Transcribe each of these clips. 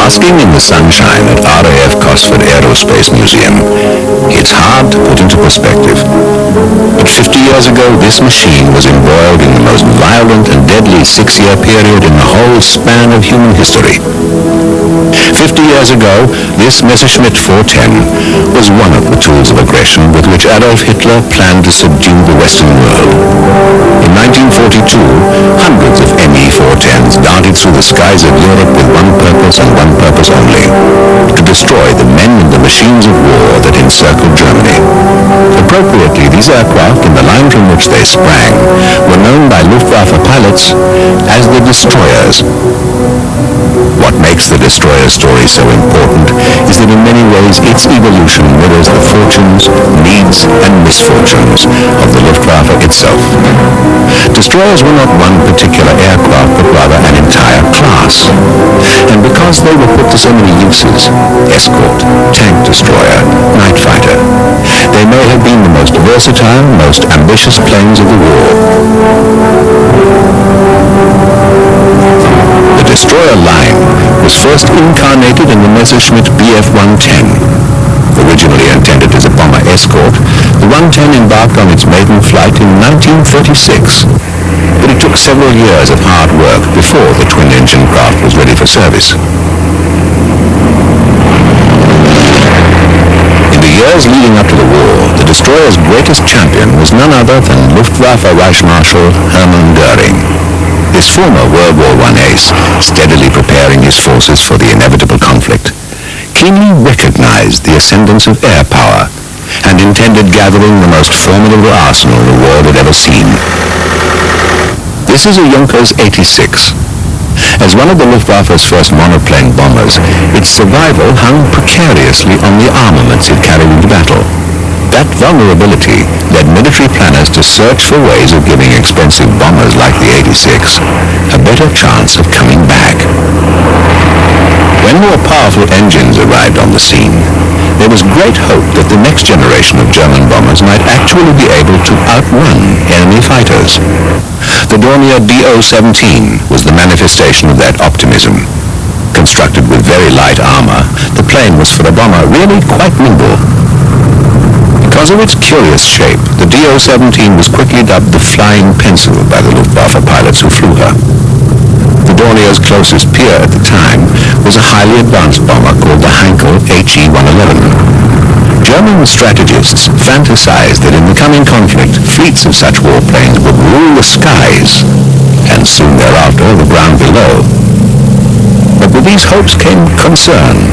Basking in the sunshine at RAF Cosford Aerospace Museum, it's hard to put into perspective. But 50 years ago, this machine was embroiled in the most violent and deadly 6-year period in the whole span of human history. 50 years ago, this Messerschmitt 410 was one of the tools of aggression with which Adolf Hitler planned to subdue the Western world. In 1942, hundreds of Me-410s darted through the skies of Europe with one purpose and one purpose only: to destroy the men and the machines of war that encircled Germany. Appropriately, these aircraft, in the line from which they sprang, were known by Luftwaffe pilots as the Destroyers. What makes the Destroyer story so important is that in many ways its evolution mirrors the fortunes, needs and misfortunes of the Luftwaffe itself. Destroyers were not one particular aircraft, but rather an entire class. And because they were put to so many uses, escort, tank destroyer, night fighter, they may have been the most versatile, most ambitious planes of the war. The destroyer line was first incarnated in the Messerschmitt Bf 110. Originally intended as a bomber escort, the 110 embarked on its maiden flight in 1936. But it took several years of hard work before the twin-engine craft was ready for service. In the years leading up to the war, the destroyer's greatest champion was none other than Luftwaffe Reich Marshal Hermann Göring. His former World War I ace, steadily preparing his forces for the inevitable conflict, keenly recognized the ascendance of air power and intended gathering the most formidable arsenal the world had ever seen. This is a Junkers 86. As one of the Luftwaffe's first monoplane bombers, its survival hung precariously on the armaments it carried into battle. That vulnerability led military planners to search for ways of giving expensive bombers like the 86 a better chance of coming back. When more powerful engines arrived on the scene, there was great hope that the next generation of German bombers might actually be able to outrun enemy fighters. The Dornier Do-17 was the manifestation of that optimism. Constructed with very light armor, the plane was for a bomber really quite nimble. Because of its curious shape, the Do-17 was quickly dubbed the Flying Pencil by the Luftwaffe pilots who flew her. The Dornier's closest peer at the time was a highly advanced bomber called the Heinkel HE-111. German strategists fantasized that in the coming conflict, fleets of such warplanes would rule the skies, and soon thereafter the ground below. But with these hopes came concern.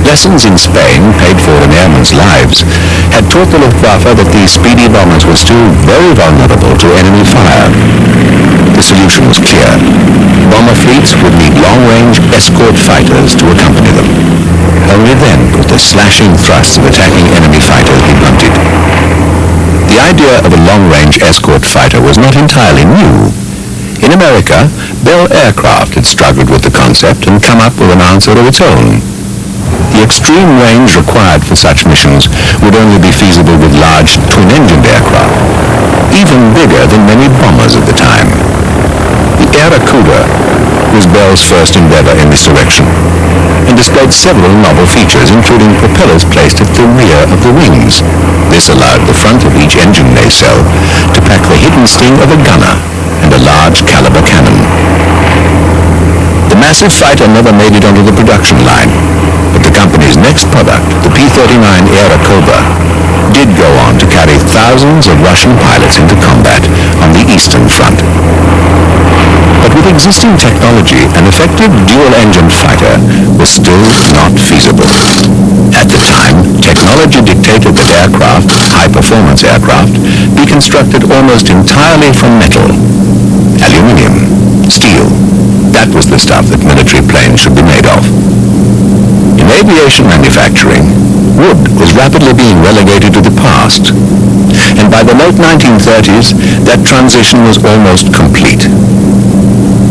Lessons in Spain, paid for in airmen's lives, had taught the Luftwaffe that these speedy bombers were still very vulnerable to enemy fire. The solution was clear. Bomber fleets would need long-range escort fighters to accompany them. Only then could the slashing thrusts of attacking enemy fighters be blunted. The idea of a long-range escort fighter was not entirely new. In America, Bell Aircraft had struggled with the concept and come up with an answer of its own. The extreme range required for such missions would only be feasible with large twin-engined aircraft, even bigger than many bombers at the time. The Airacuda was Bell's first endeavor in this direction, and displayed several novel features, including propellers placed at the rear of the wings. This allowed the front of each engine nacelle to pack the hidden sting of a gunner and a large caliber cannon. The massive fighter never made it onto the production line, but the company's next product, the P-39 Airacobra, did go on to carry thousands of Russian pilots into combat on the Eastern Front. But with existing technology, an effective dual-engine fighter was still not feasible. At the time, technology dictated that aircraft, high-performance aircraft, be constructed almost entirely from metal. Aluminium, steel, that was the stuff that military planes should be made of. In aviation manufacturing, wood was rapidly being relegated to the past, and by the late 1930s, that transition was almost complete.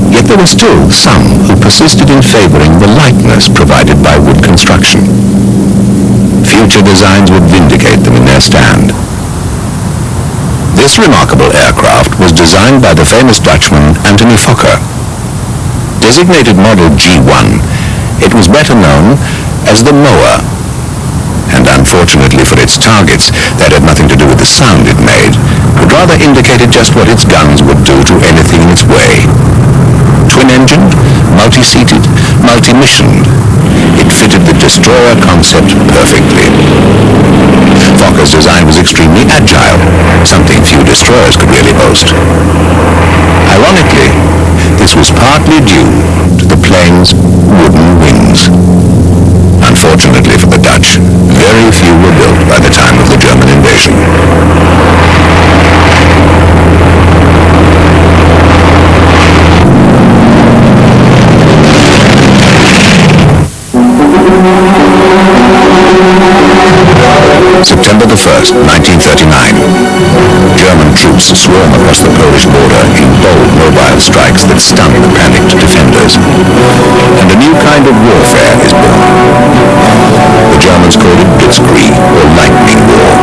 Yet there were still some who persisted in favoring the lightness provided by wood construction. Future designs would vindicate them in their stand. This remarkable aircraft was designed by the famous Dutchman Anthony Fokker. Designated model G1, It was better known as the mower, and unfortunately for its targets, that had nothing to do with the sound it made, but rather indicated just what its guns would do to anything in its way. Twin-engined, multi-seated, multi-missioned, it fitted the destroyer concept perfectly. Fokker's design was extremely agile, something few destroyers could really boast. Ironically, this was partly due to the plane's wooden wings. Unfortunately for the Dutch, very few were built by the time of the German invasion. September the 1st, 1939. German troops swarm across the Polish border in bold mobile strikes that stun the panicked defenders. And a new kind of warfare is born. The Germans called it Blitzkrieg, or lightning war.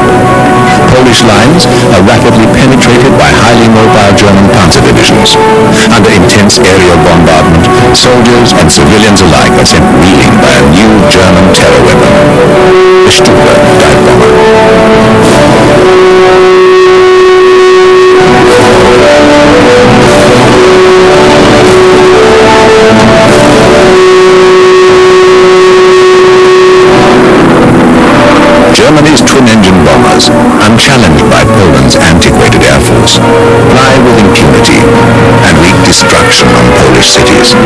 Polish lines are rapidly penetrated by highly mobile German panzer divisions. Under intense aerial bombardment, soldiers and civilians alike are sent reeling by a new German terror weapon, the Stuka dive bomber. Germany's twin-engine bombers, unchallenged by Poland's antiquated air force, fly with impunity and wreak destruction on Polish cities.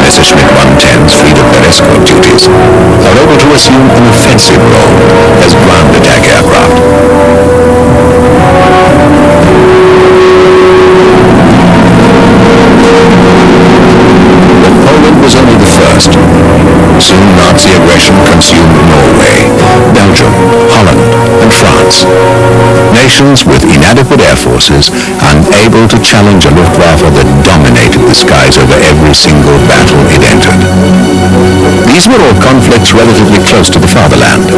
Messerschmitt 110s, freed of their escort duties, are able to assume an offensive role as ground attack aircraft. But Poland was only the first. Soon Nazi aggression consumed Norway, Belgium, Holland, and France. Nations with inadequate air forces, unable to challenge a Luftwaffe that dominated the skies over every single battle it entered. These were all conflicts relatively close to the fatherland.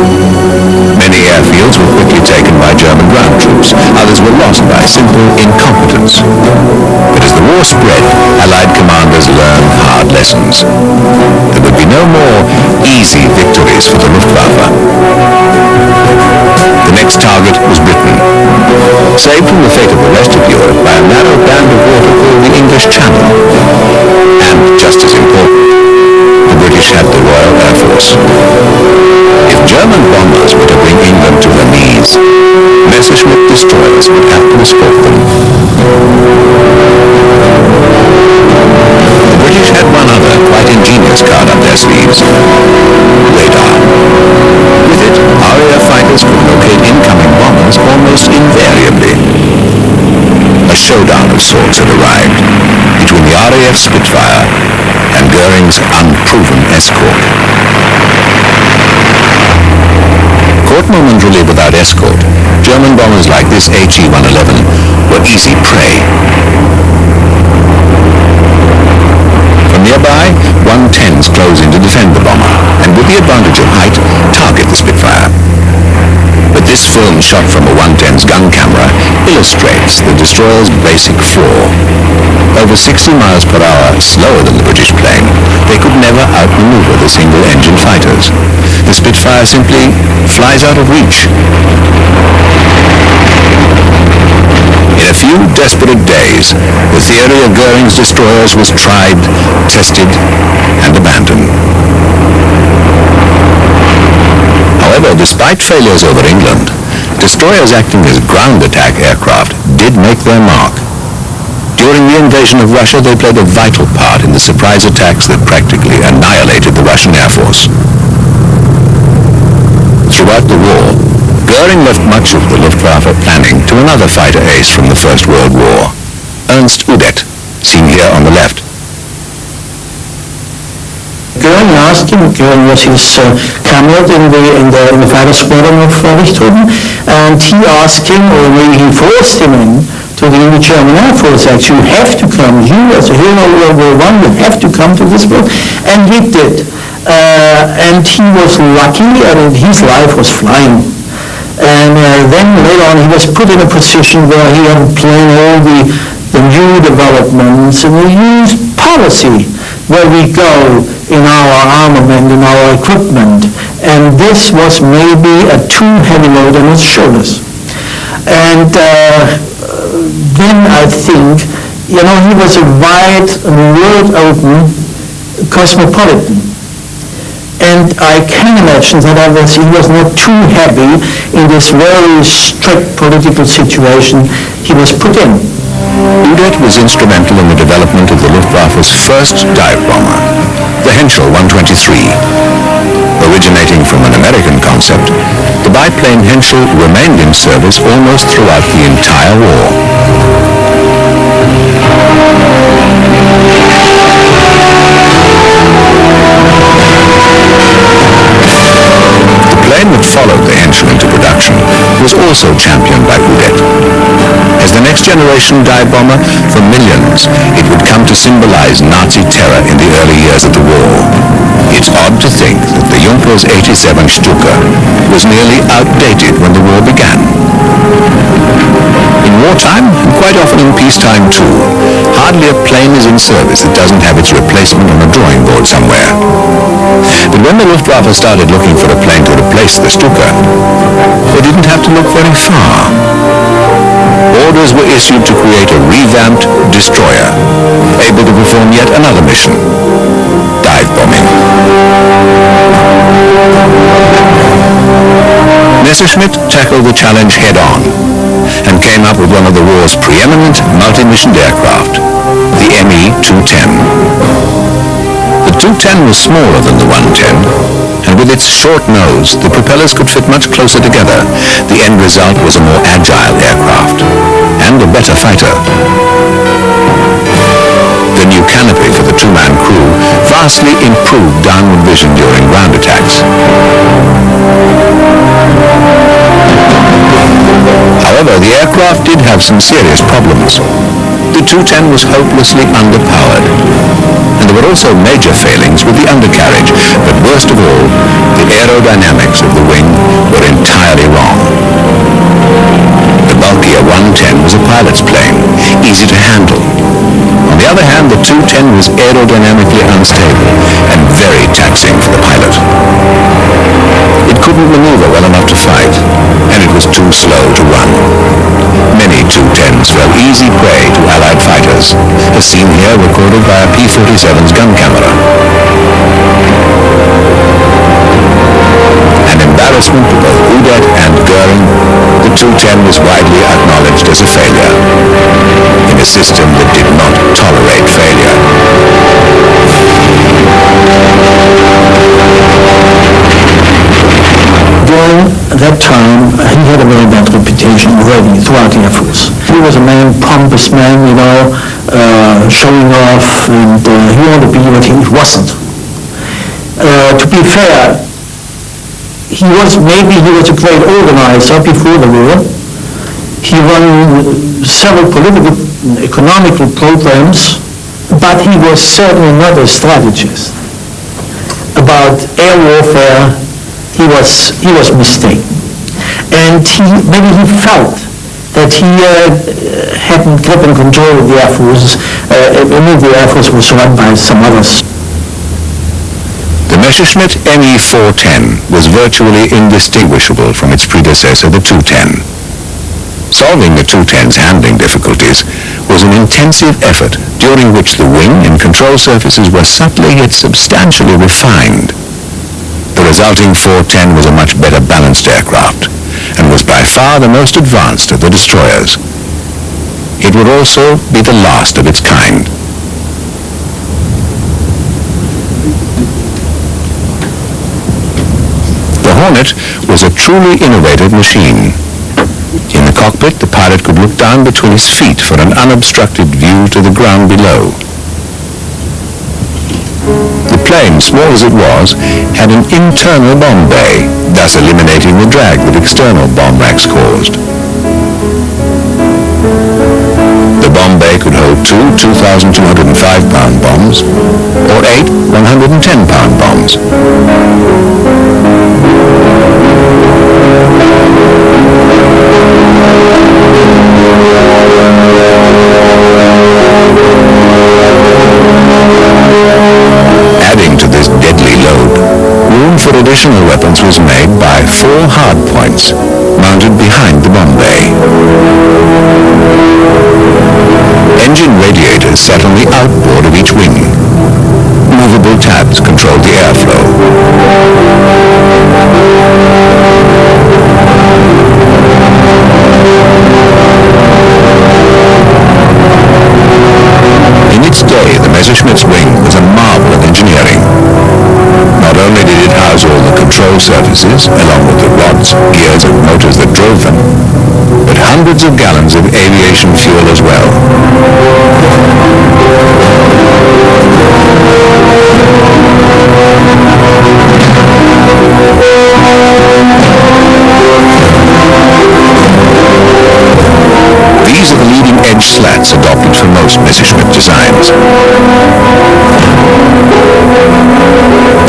Many airfields were quickly taken by German ground troops. Others were lost by simple incompetence. But as the war spread, Allied commanders learned hard lessons. There would be no more easy victories for the Luftwaffe. The next target was Britain, saved from the fate of the rest of Europe by a narrow band of water called the English Channel. And, just as important, the British had the Royal Air Force. If German bombers were to bring England to her knees, Messerschmitt destroyers would have to escort them. The British had one other quite ingenious card up their sleeves: radar. With it, RAF fighters could locate incoming bombers almost invariably. A showdown of sorts had arrived between the RAF Spitfire and Goering's unproven escort. Caught momentarily without escort, German bombers like this HE-111 were easy prey. From nearby, 110s close in to defend the bomber, and with the advantage of height, target the Spitfire. But this film shot from a 110's gun camera illustrates the destroyer's basic flaw. Over 60 miles per hour slower than the British plane, they could never outmaneuver the single-engine fighters. The Spitfire simply flies out of reach. In a few desperate days, the theory of Goering's destroyers was tried, tested, and abandoned. However, despite failures over England, destroyers acting as ground attack aircraft did make their mark. During the invasion of Russia, they played a vital part in the surprise attacks that practically annihilated the Russian Air Force. Throughout the war, Goering left much of the Luftwaffe planning to another fighter ace from the First World War, Ernst Udet, seen here on the left. Goering asked him, Goering was his comrade in the fighter squadron of Richthofen, and he asked him, or maybe he forced him in, to the German Air Force. Actually, you have to come. You, as a hero of World War I, you have to come to this world. And he did. And he was lucky, and his life was flying. And then later on, he was put in a position where he had planned all the new developments, and he used policy where we go in our armament, in our equipment. And this was maybe a too heavy load on his shoulders. And then I think, he was a wide, world-open cosmopolitan. And I can imagine that he was not too heavy in this very strict political situation he was put in. Udet was instrumental in the development of the Luftwaffe's first dive bomber, the Henschel 123. Originating from an American concept, the biplane Henschel remained in service almost throughout the entire war. The plane that followed the Henschel into production was also championed by Udet. As the next generation dive bomber, for millions, it would come to symbolize Nazi terror in the early years of the war. It's odd to think that the Junkers 87 Stuka was nearly outdated when the war began. In wartime, and quite often in peacetime too, hardly a plane is in service that doesn't have its replacement on a drawing board somewhere. But when the Luftwaffe started looking for a plane to replace the Stuka, they didn't have to look very far. Orders were issued to create a revamped destroyer, able to perform yet another mission, dive bombing. Messerschmitt tackled the challenge head-on and came up with one of the war's preeminent multi-missioned aircraft, the Me-210. The 210 was smaller than the 110, and with its short nose, the propellers could fit much closer together. The end result was a more agile aircraft and a better fighter. The new canopy for the two-man crew vastly improved downward vision during ground attacks. However, the aircraft did have some serious problems. The 210 was hopelessly underpowered, and there were also major failings with the undercarriage, but worst of all, the aerodynamics of the wing were entirely wrong. The bulkier 110 was a pilot's plane, easy to handle. On the other hand, the 210 was aerodynamically unstable and very taxing for the pilot. It couldn't maneuver well enough to fight, and it was too slow to run. Many 210s fell easy prey to Allied fighters, as seen here recorded by a P-47's gun camera. An embarrassment to both Udet and Goering, the 210 was widely acknowledged as a failure, in a system that did not tolerate failure. During that time, he had a very bad reputation already throughout the Air Force. He was a pompous man, showing off, and he wanted to be what he wasn't. To be fair, he was a great organizer before the war. He ran several political, economical programs, but he was certainly not a strategist. About air warfare, he was mistaken. And maybe he felt that he hadn't grip and control of the Air Force. The Air Force was run by some others. The Messerschmitt Me-410 was virtually indistinguishable from its predecessor, the 210. Solving the 210's handling difficulties was an intensive effort during which the wing and control surfaces were subtly yet substantially refined. The resulting 410 was a much better balanced aircraft and was by far the most advanced of the destroyers. It would also be the last of its kind. The Hornet was a truly innovative machine. In the cockpit, the pilot could look down between his feet for an unobstructed view to the ground below. The plane, small as it was, had an internal bomb bay, thus eliminating the drag that external bomb racks caused. The bomb bay could hold two 2,205-pound bombs or 8 110-pound bombs. additional weapons was made by 4 hardpoints mounted behind the bomb bay. Engine radiators sat on the outboard of each wing. Movable tabs controlled the airflow. In its day, the Messerschmitt's wing was a marvel of engineering. Not only did it house all the control surfaces, along with the rods, gears, and motors that drove them, but hundreds of gallons of aviation fuel as well. These are the leading-edge slats adopted for most Messerschmitt designs.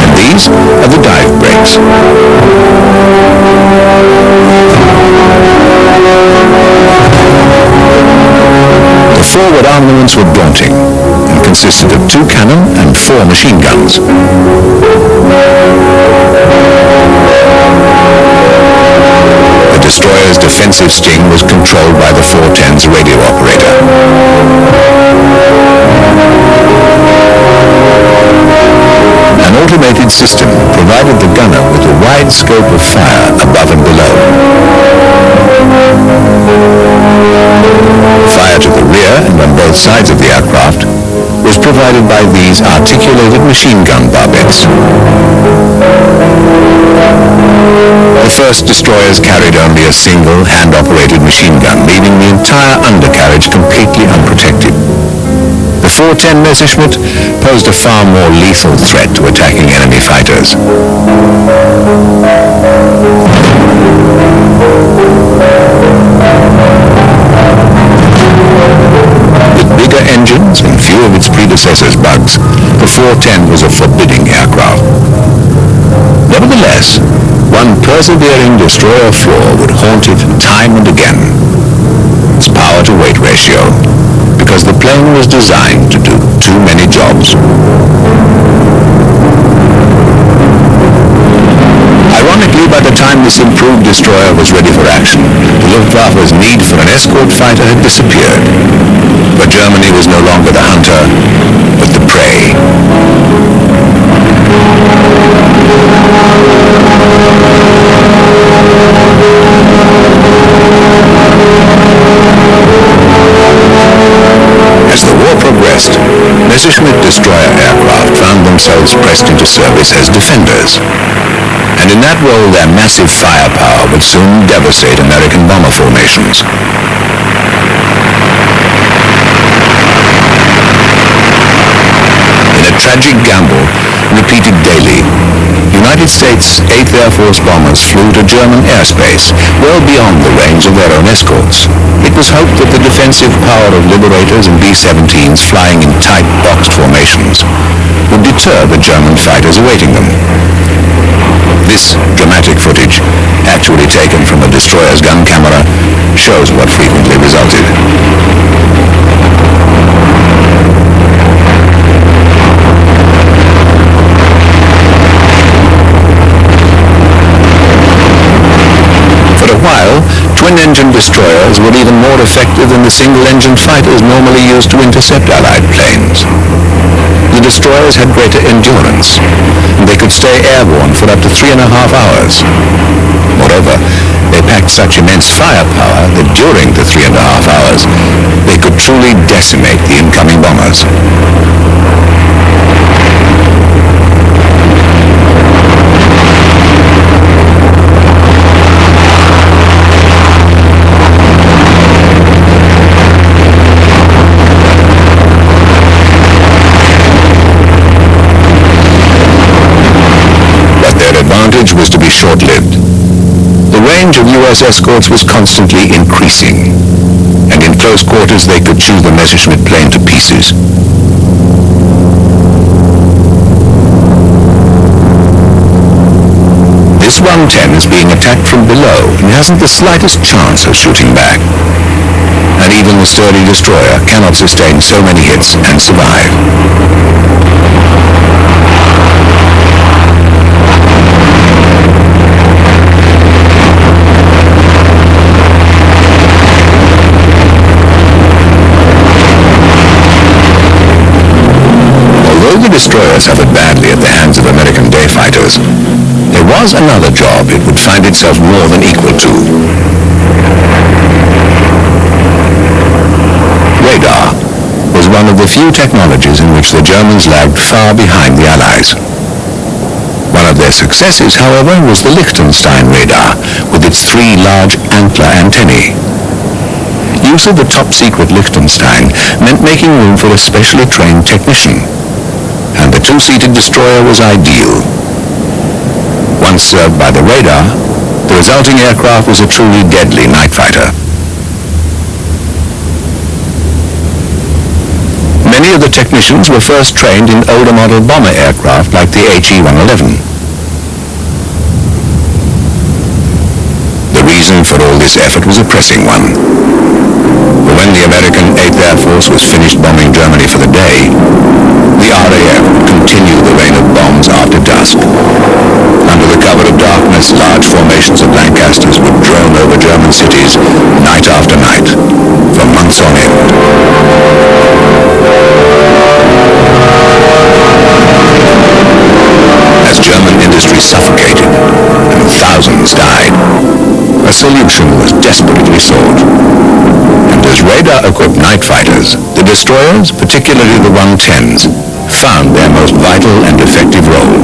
And these are the dive brakes. The forward armaments were daunting and consisted of 2 cannon and 4 machine guns. The destroyer's defensive sting was controlled by the 410's radio operator. An automated system provided the gunner with a wide scope of fire above and below. Fire to the rear and on both sides of the aircraft was provided by these articulated machine gun barbettes. The first destroyers carried only a single hand-operated machine gun, leaving the entire undercarriage completely unprotected. The 410 Messerschmitt posed a far more lethal threat to attacking enemy fighters. With bigger engines and few of its predecessors' bugs, the 410 was a forbidding aircraft. Nevertheless, one persevering destroyer flaw would haunt it time and again: its power-to-weight ratio, because the plane was designed to do too many jobs. Ironically, by the time this improved destroyer was ready for action, the Luftwaffe's need for an escort fighter had disappeared. But Germany was no longer the hunter, but the prey. As the war progressed, Messerschmitt destroyer aircraft found themselves pressed into service as defenders. And in that role, their massive firepower would soon devastate American bomber formations. In a tragic gamble, repeated daily, United States 8th Air Force bombers flew to German airspace, well beyond the range of their own escorts. It was hoped that the defensive power of Liberators and B-17s flying in tight boxed formations would deter the German fighters awaiting them. This dramatic footage, actually taken from a destroyer's gun camera, shows what frequently resulted. For a while, twin-engine destroyers were even more effective than the single-engine fighters normally used to intercept Allied planes. The destroyers had greater endurance, and they could stay airborne for up to 3.5 hours. Moreover, they packed such immense firepower that during the 3.5 hours, they could truly decimate the incoming bombers. Was to be short-lived. The range of U.S. escorts was constantly increasing, and in close quarters they could chew the Messerschmitt plane to pieces. This 110 is being attacked from below and hasn't the slightest chance of shooting back. And even the sturdy destroyer cannot sustain so many hits and survive. destroyer suffered badly at the hands of American day fighters, there was another job it would find itself more than equal to. Radar was one of the few technologies in which the Germans lagged far behind the Allies. One of their successes, however, was the Liechtenstein radar, with its 3 large antler antennae. Use of the top-secret Liechtenstein meant making room for a specially trained technician, and the 2-seated destroyer was ideal. Once served by the radar, the resulting aircraft was a truly deadly night fighter. Many of the technicians were first trained in older model bomber aircraft like the HE-111. The reason for all this effort was a pressing one. For when the American 8th Air Force was finished bombing Germany for the day, the RAF would continue the rain of bombs after dusk. Under the cover of darkness, large formations of Lancasters would drone over German cities night after night, for months on end. As German industry suffocated and thousands died, a solution was desperately sought. And as radar-equipped night fighters, the destroyers, particularly the 110s, found their most vital and effective role.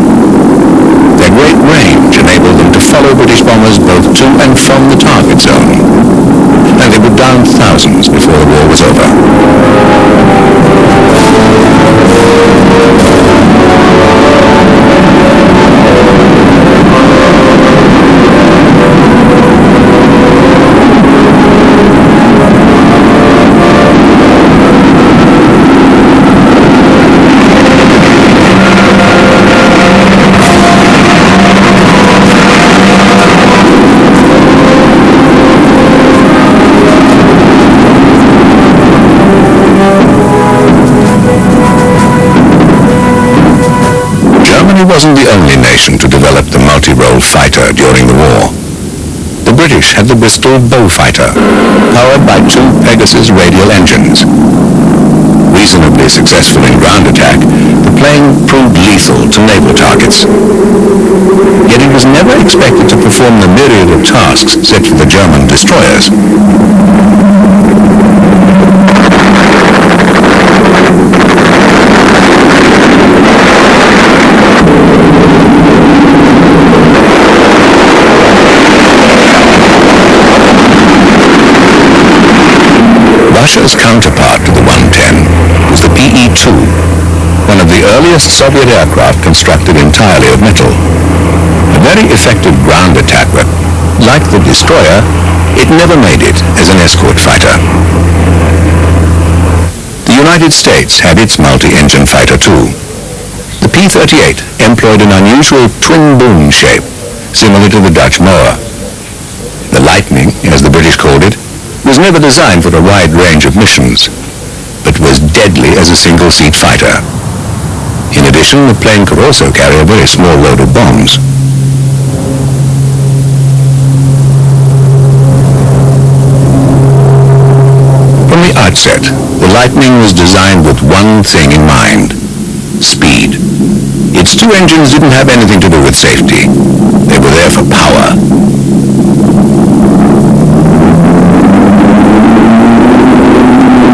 Their great range enabled them to follow British bombers both to and from the target zone, and they would down thousands before the war was over. Germany wasn't the only nation to develop the multi-role fighter during the war. The British had the Bristol Beaufighter, powered by 2 Pegasus radial engines. Reasonably successful in ground attack, the plane proved lethal to naval targets. Yet it was never expected to perform the myriad of tasks set for the German destroyers. Russia's counterpart to the 110 was the PE-2, one of the earliest Soviet aircraft constructed entirely of metal. A very effective ground attack weapon. Like the destroyer, it never made it as an escort fighter. The United States had its multi-engine fighter too. The P-38 employed an unusual twin-boom shape, similar to the Dutch Moa. The Lightning, as the British called it, was never designed for a wide range of missions, but was deadly as a single-seat fighter. In addition, the plane could also carry a very small load of bombs. From the outset, the Lightning was designed with one thing in mind: speed. Its 2 engines didn't have anything to do with safety. They were there for power.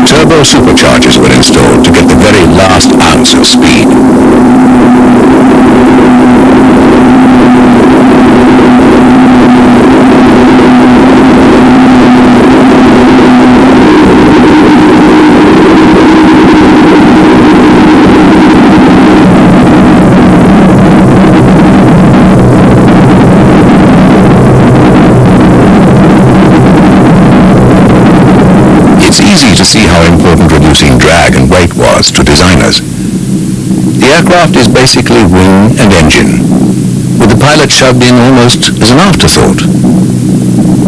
Turbo superchargers were installed to get the very last ounce of speed. It's easy to see how important reducing drag and weight was to designers. The aircraft is basically wing and engine, with the pilot shoved in almost as an afterthought.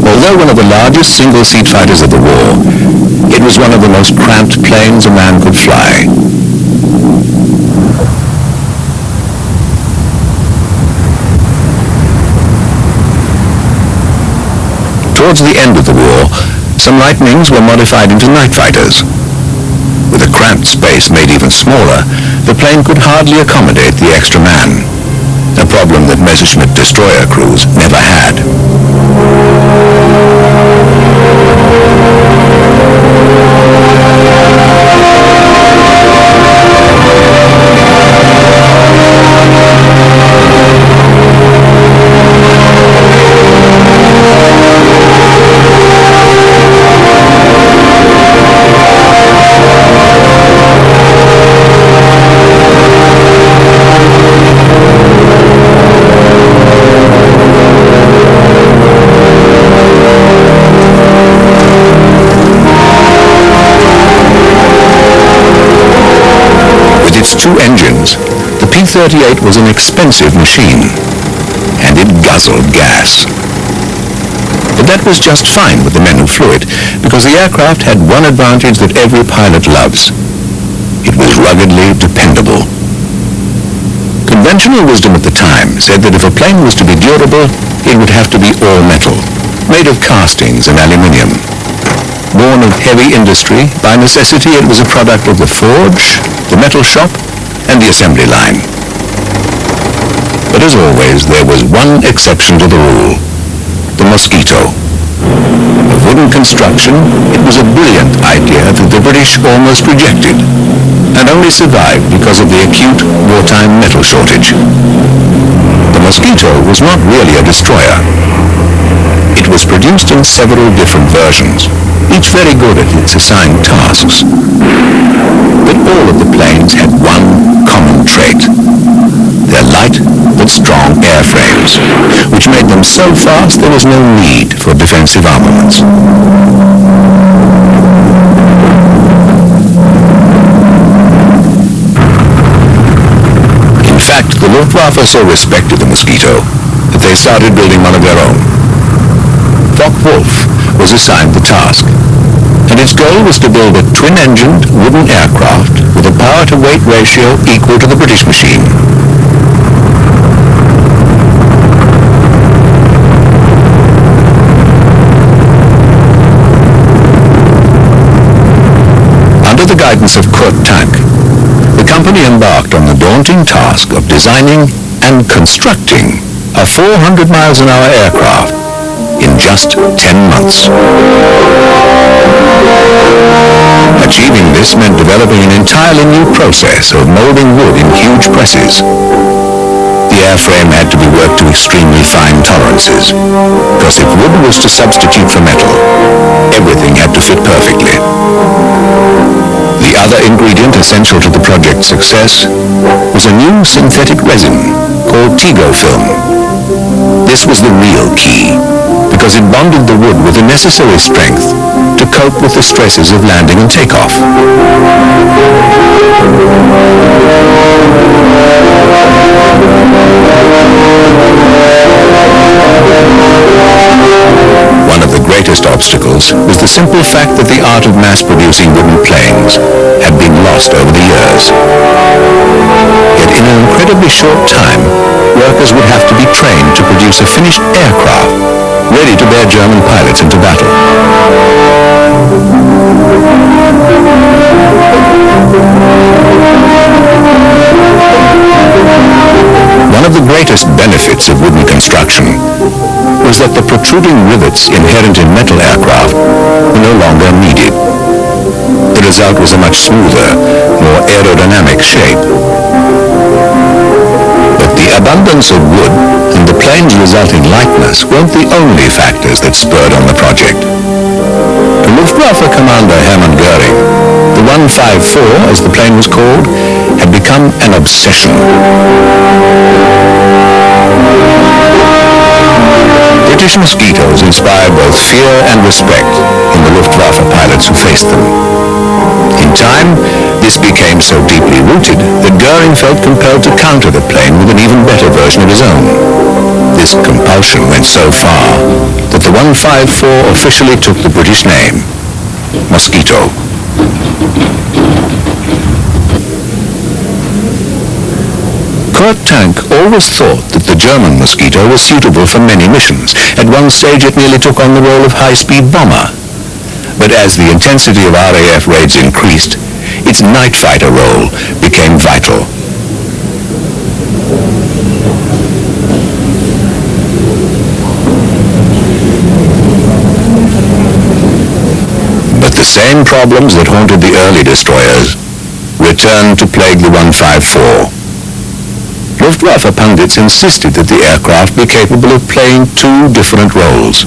Although one of the largest single-seat fighters of the war, it was one of the most cramped planes a man could fly. Towards the end of the war, some Lightnings were modified into night fighters. With a cramped space made even smaller, the plane could hardly accommodate the extra man, a problem that Messerschmitt destroyer crews never had. Two engines, the P-38 was an expensive machine, and it guzzled gas. But that was just fine with the men who flew it, because the aircraft had one advantage that every pilot loves. It was ruggedly dependable. Conventional wisdom at the time said that if a plane was to be durable, it would have to be all metal, made of castings and aluminium. Born of heavy industry, by necessity it was a product of the forge, the metal shop, and the assembly line. But as always, there was one exception to the rule: the Mosquito. Of wooden construction, it was a brilliant idea that the British almost rejected, and only survived because of the acute wartime metal shortage. The Mosquito was not really a destroyer. It was produced in several different versions, each very good at its assigned tasks. But all of the planes had one common trait: their light but strong airframes, which made them so fast there was no need for defensive armaments. In fact, the Luftwaffe so respected the Mosquito that they started building one of their own. Focke-Wulf was assigned the task, and its goal was to build a twin-engined wooden aircraft with a power-to-weight ratio equal to the British machine. Under the guidance of Kurt Tank, the company embarked on the daunting task of designing and constructing a 400 miles an hour aircraft in just 10 months. Achieving this meant developing an entirely new process of molding wood in huge presses. The airframe had to be worked to extremely fine tolerances, because if wood was to substitute for metal, everything had to fit perfectly. The other ingredient essential to the project's success was a new synthetic resin called Tego film. This was the real key, because it bonded the wood with the necessary strength to cope with the stresses of landing and takeoff. One of the greatest obstacles was the simple fact that the art of mass-producing wooden planes had been lost over the years. Yet in an incredibly short time, workers would have to be trained to produce a finished aircraft ready to bear German pilots into battle. One of the greatest benefits of wooden construction was that the protruding rivets inherent in metal aircraft were no longer needed. The result was a much smoother, more aerodynamic shape. But the abundance of wood and the plane's resulting lightness weren't the only factors that spurred on the project. To Luftwaffe Commander Hermann Göring, the 154, as the plane was called, had become an obsession. British Mosquitoes inspired both fear and respect in the Luftwaffe pilots who faced them. In time, this became so deeply rooted that Göring felt compelled to counter the plane with an even better version of his own. This compulsion went so far that the 154 officially took the British name, Mosquito. Kurt Tank always thought that the German Mosquito was suitable for many missions. At one stage it nearly took on the role of high-speed bomber. But as the intensity of RAF raids increased, its night fighter role became vital. But the same problems that haunted the early destroyers returned to plague the 154. Luftwaffe pundits insisted that the aircraft be capable of playing two different roles: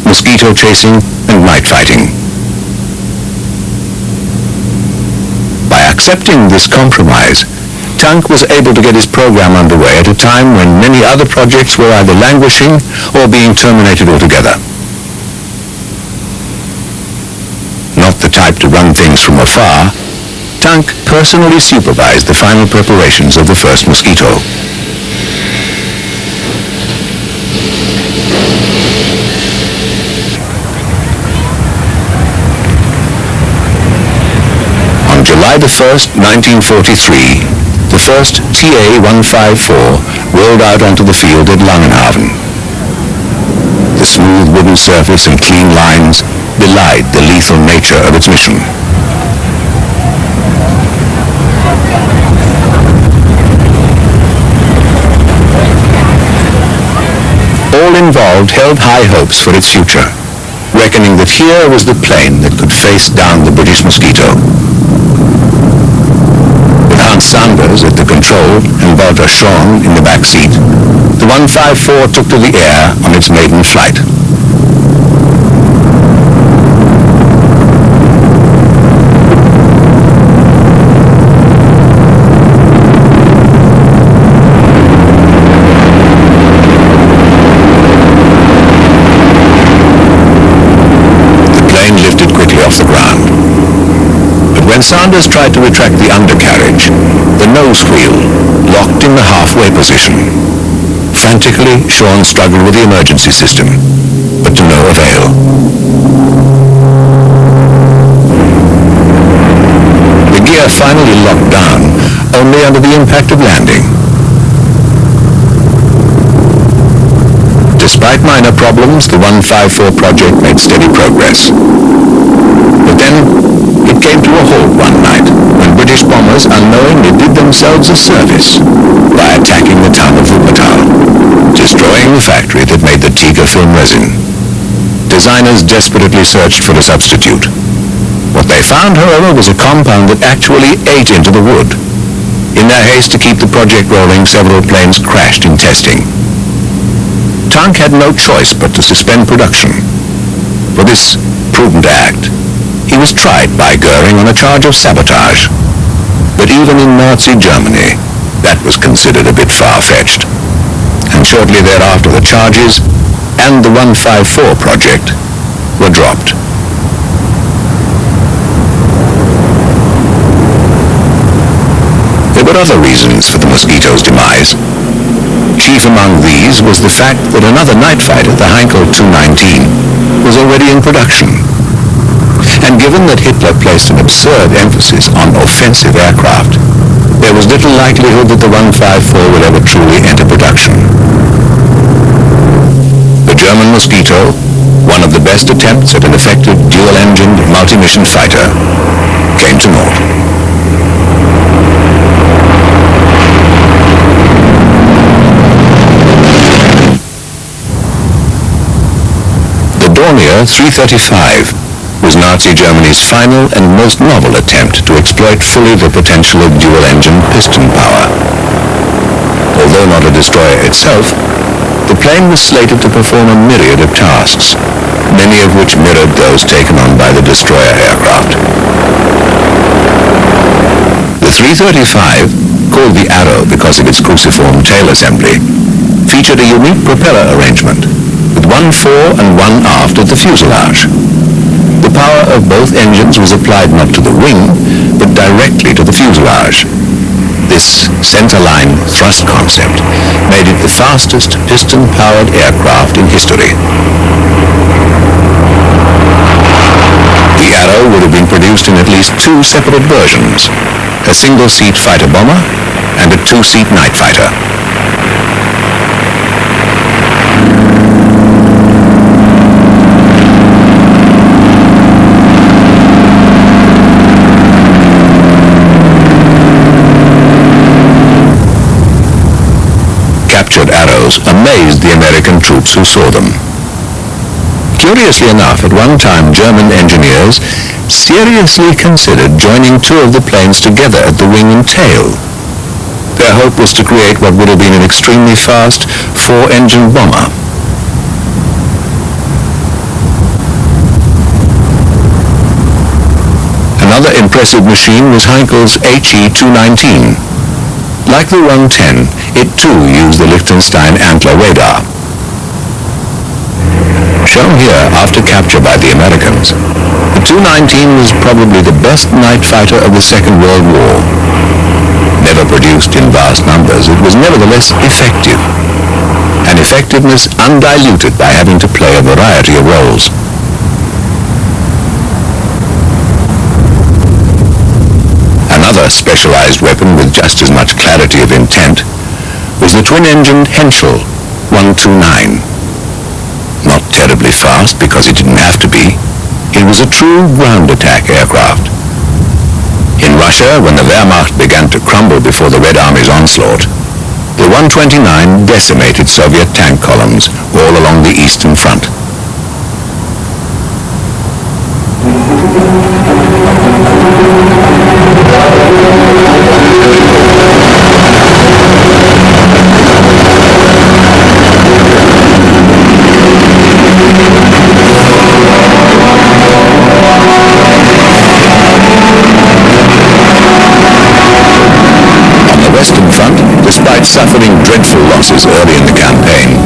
mosquito chasing and night fighting. By accepting this compromise, Tank was able to get his program underway at a time when many other projects were either languishing or being terminated altogether. Not the type to run things from afar, Tank personally supervised the final preparations of the first Mosquito. On July the 1st, 1943, the first TA-154 rolled out onto the field at Langenhaven. The smooth wooden surface and clean lines belied the lethal nature of its mission. All involved held high hopes for its future, reckoning that here was the plane that could face down the British Mosquito. With Hans Sanders at the control and Walter Schorn in the back seat, the 154 took to the air on its maiden flight. When Sanders tried to retract the undercarriage, the nose wheel locked in the halfway position. Frantically, Schorn struggled with the emergency system, but to no avail. The gear finally locked down only under the impact of landing. Despite minor problems, the 154 project made steady progress. But then, it came to a halt one night when British bombers unknowingly did themselves a service by attacking the town of Wuppertal, destroying the factory that made the Tiger film resin. Designers desperately searched for a substitute. What they found, however, was a compound that actually ate into the wood. In their haste to keep the project rolling, several planes crashed in testing. Tank had no choice but to suspend production. For this prudent act, he was tried by Goering on a charge of sabotage. But even in Nazi Germany, that was considered a bit far-fetched. And shortly thereafter, the charges and the 154 project were dropped. There were other reasons for the Mosquito's demise. Chief among these was the fact that another night fighter, the Heinkel 219, was already in production. And given that Hitler placed an absurd emphasis on offensive aircraft, there was little likelihood that the 154 would ever truly enter production. The German Mosquito, one of the best attempts at an effective dual-engined multi-mission fighter, came to naught. The Dornier 335 was Nazi Germany's final and most novel attempt to exploit fully the potential of dual-engine piston power. Although not a destroyer itself, the plane was slated to perform a myriad of tasks, many of which mirrored those taken on by the destroyer aircraft. The 335, called the Arrow because of its cruciform tail assembly, featured a unique propeller arrangement, with one fore and one aft at the fuselage. The power of both engines was applied not to the wing, but directly to the fuselage. This center-line thrust concept made it the fastest piston-powered aircraft in history. The Arrow would have been produced in at least two separate versions, a single-seat fighter bomber and a two-seat night fighter. captured arrows amazed the American troops who saw them. Curiously enough, at one time German engineers seriously considered joining two of the planes together at the wing and tail. Their hope was to create what would have been an extremely fast four-engine bomber. Another impressive machine was Heinkel's HE-219. Like the 110, it too used the Liechtenstein Antler radar. Shown here after capture by the Americans, the 219 was probably the best night fighter of the Second World War. Never produced in vast numbers, it was nevertheless effective, and effectiveness undiluted by having to play a variety of roles. Another specialized weapon with just as much clarity of intent was the twin-engined Henschel 129. Not terribly fast because it didn't have to be. It was a true ground attack aircraft. In Russia, when the Wehrmacht began to crumble before the Red Army's onslaught, the 129 decimated Soviet tank columns all along the Eastern Front. Despite suffering dreadful losses early in the campaign,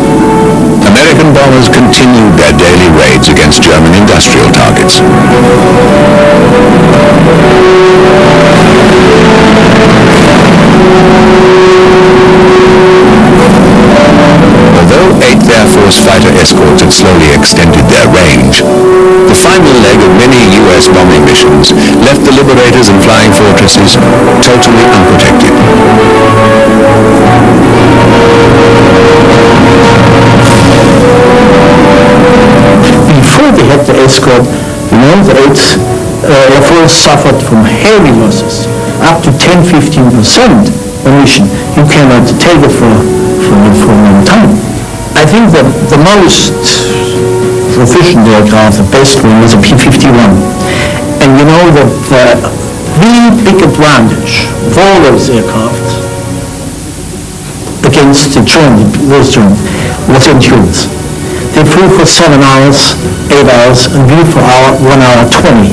American bombers continued their daily raids against German industrial targets. Although 8th Air Force fighter escorts had slowly extended their range, the final leg of many U.S. bombing missions left the Liberators and Flying Fortresses totally unprotected. Before they had the escort, the 8th Air Force suffered from heavy losses, up to 10-15% a mission. You cannot take it for a long time. I think that the most proficient aircraft, the best one, was a P-51. And you know that the big advantage of all those aircraft against the German, was endurance. They flew for 7 hours, 8 hours, and we for 1 hour 20.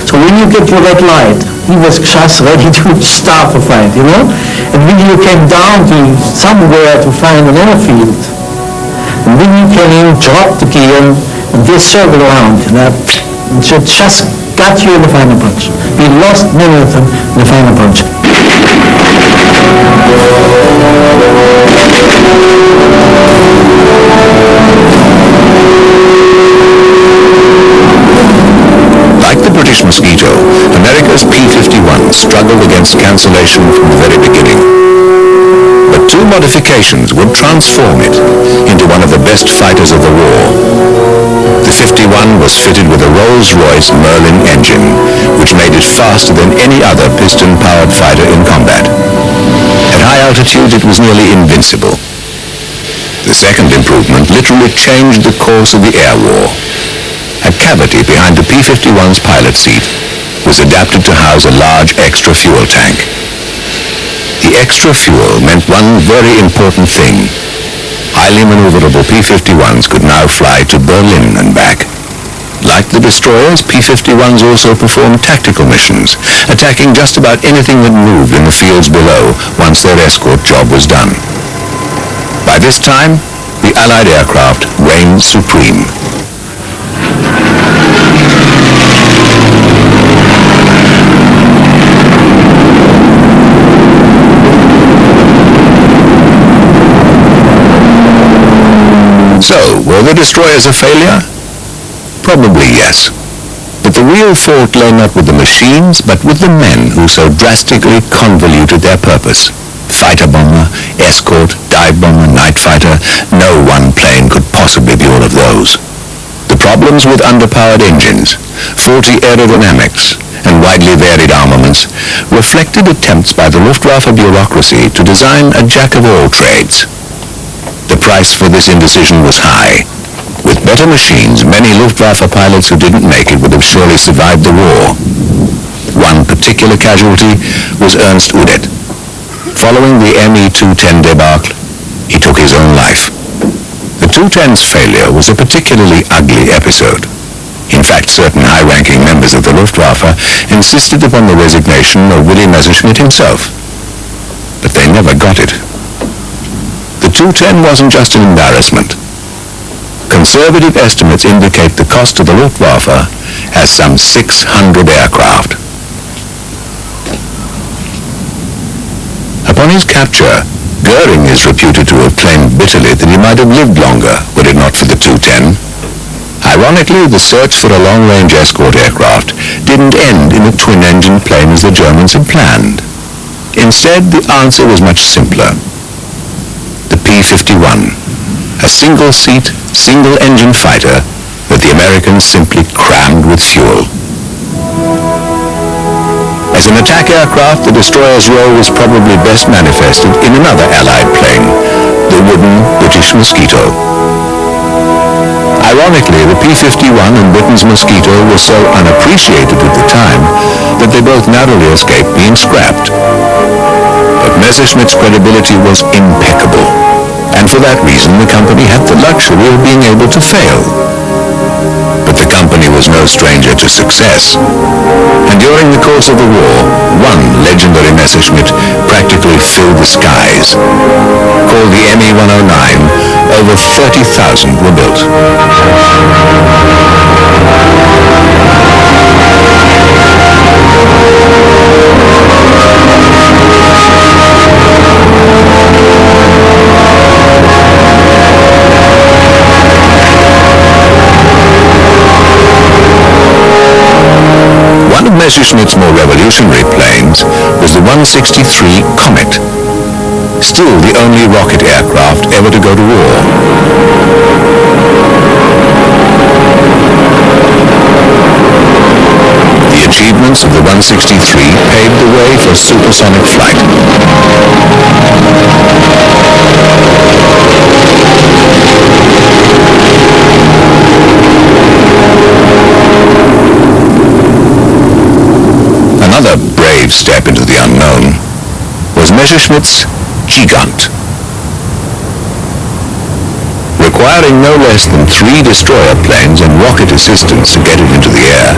So when you get your red light, he was just ready to start the fight, And when you came down to somewhere to find an airfield, and when you came in, dropped the gear, and they circled around, and it just got you in the final punch. We lost many of them in the final punch. Like the British Mosquito, America's P-51 struggled against cancellation from the very beginning. But two modifications would transform it into one of the best fighters of the war. The 51 was fitted with a Rolls-Royce Merlin engine, which made it faster than any other piston-powered fighter in combat. At high altitudes, it was nearly invincible. The second improvement literally changed the course of the air war. A cavity behind the P-51's pilot seat was adapted to house a large extra fuel tank. The extra fuel meant one very important thing. Highly maneuverable P-51s could now fly to Berlin and back. Like the destroyers, P-51s also performed tactical missions, attacking just about anything that moved in the fields below once their escort job was done. By this time, the Allied aircraft reigned supreme. So, were the destroyers a failure? Probably yes. But the real fault lay not with the machines, but with the men who so drastically convoluted their purpose. Fighter bomber, escort, dive bomber, night fighter, no one plane could possibly be all of those. The problems with underpowered engines, faulty aerodynamics, and widely varied armaments reflected attempts by the Luftwaffe bureaucracy to design a jack-of-all trades. price for this indecision was high. With better machines, many Luftwaffe pilots who didn't make it would have surely survived the war. One particular casualty was Ernst Udet. Following the Me-210 debacle, he took his own life. The 210's failure was a particularly ugly episode. In fact, certain high-ranking members of the Luftwaffe insisted upon the resignation of Willy Messerschmitt himself. But they never got it. The 210 wasn't just an embarrassment. Conservative estimates indicate the cost to the Luftwaffe as some 600 aircraft. Upon his capture, Goering is reputed to have claimed bitterly that he might have lived longer were it not for the 210. Ironically, the search for a long-range escort aircraft didn't end in a twin-engine plane as the Germans had planned. Instead, the answer was much simpler. The P-51, a single-seat, single-engine fighter that the Americans simply crammed with fuel. As an attack aircraft, the destroyer's role was probably best manifested in another Allied plane, the wooden British Mosquito. Ironically, the P-51 and Britain's Mosquito were so unappreciated at the time that they both narrowly escaped being scrapped. But Messerschmitt's credibility was impeccable, and for that reason the company had the luxury of being able to fail. But the company was no stranger to success, and during the course of the war, one legendary Messerschmitt practically filled the skies. Called the Me-109, over 30,000 were built. One of Messerschmitt's more revolutionary planes was the 163 Comet, still the only rocket aircraft ever to go to war. The achievements of the 163 paved the way for supersonic flight. Another brave step into the unknown was Messerschmitt's Gigant. Requiring no less than 3 destroyer planes and rocket assistance to get it into the air,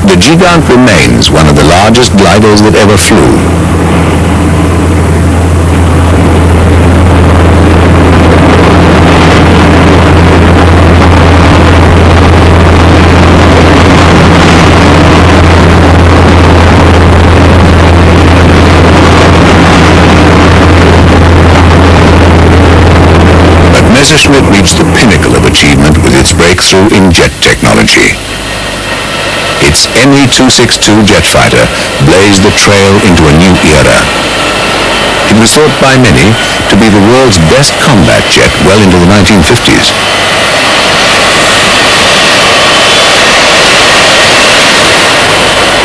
the Gigant remains one of the largest gliders that ever flew. Messerschmitt reached the pinnacle of achievement with its breakthrough in jet technology. Its Me-262 jet fighter blazed the trail into a new era. It was thought by many to be the world's best combat jet well into the 1950s.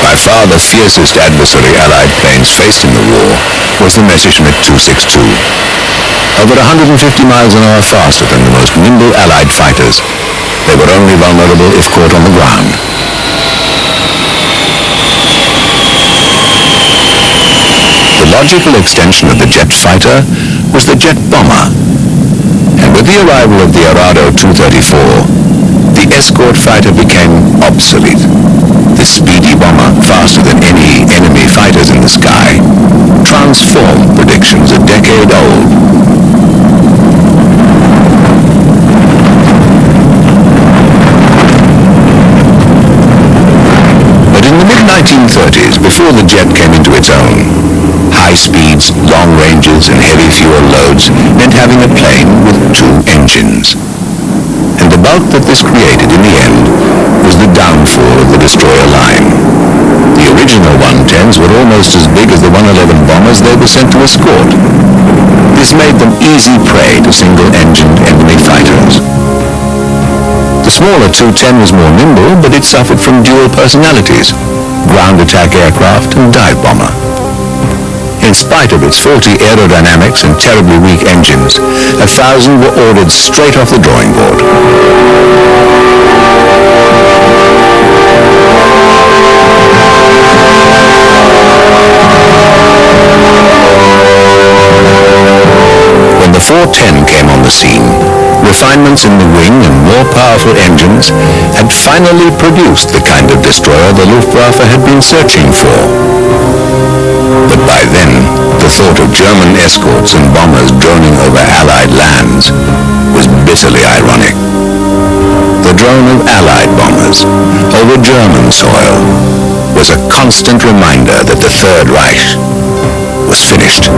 By far the fiercest adversary Allied planes faced in the war was the Messerschmitt 262. Over 150 miles an hour faster than the most nimble Allied fighters, they were only vulnerable if caught on the ground. The logical extension of the jet fighter was the jet bomber, and with the arrival of the Arado 234, the escort fighter became obsolete. This speedy bomber, faster than any enemy fighters in the sky, transformed predictions a decade old. But in the mid-1930s, before the jet came into its own, high speeds, long ranges, and heavy fuel loads meant having a plane with 2 engines. And the bulk that this created in the end was the downfall of the destroyer line. The original 110s were almost as big as the 111 bombers they were sent to escort. This made them easy prey to single-engined enemy fighters. The smaller 210 was more nimble, but it suffered from dual personalities, ground attack aircraft and dive bomber. In spite of its faulty aerodynamics and terribly weak engines, 1,000 were ordered straight off the drawing board. When the 410 came on the scene, refinements in the wing and more powerful engines had finally produced the kind of destroyer the Luftwaffe had been searching for. But by then, the thought of German escorts and bombers droning over Allied lands was bitterly ironic. The drone of Allied bombers over German soil was a constant reminder that the Third Reich was finished.